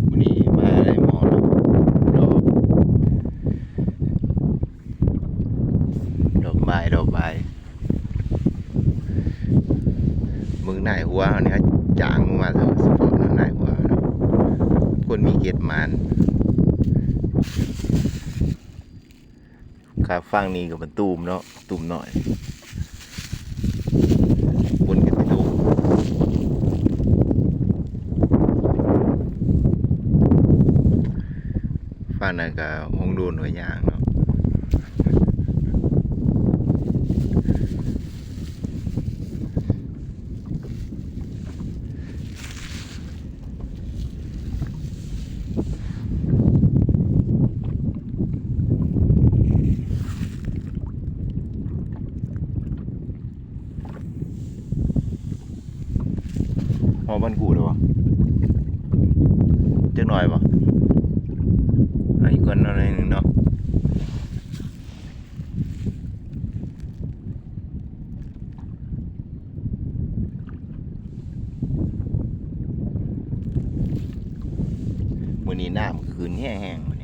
วันนี้มาได้หมอดอกใบมึงนายหัวเนี่ยจางมาเถอะสปอร์ตนายหัวคนมีเกียรติมันครับฟังนี้กับมันตูมเนาะตูมหน่อยบนกันตูมฟังนั่นกับหงโดนหัวยางเนาะพอบ้านกูเลยวะจักหน่อยปะอีกคนหน่อยหนึ่งเนาะมื้อนี้น้ำคืนแห้งๆ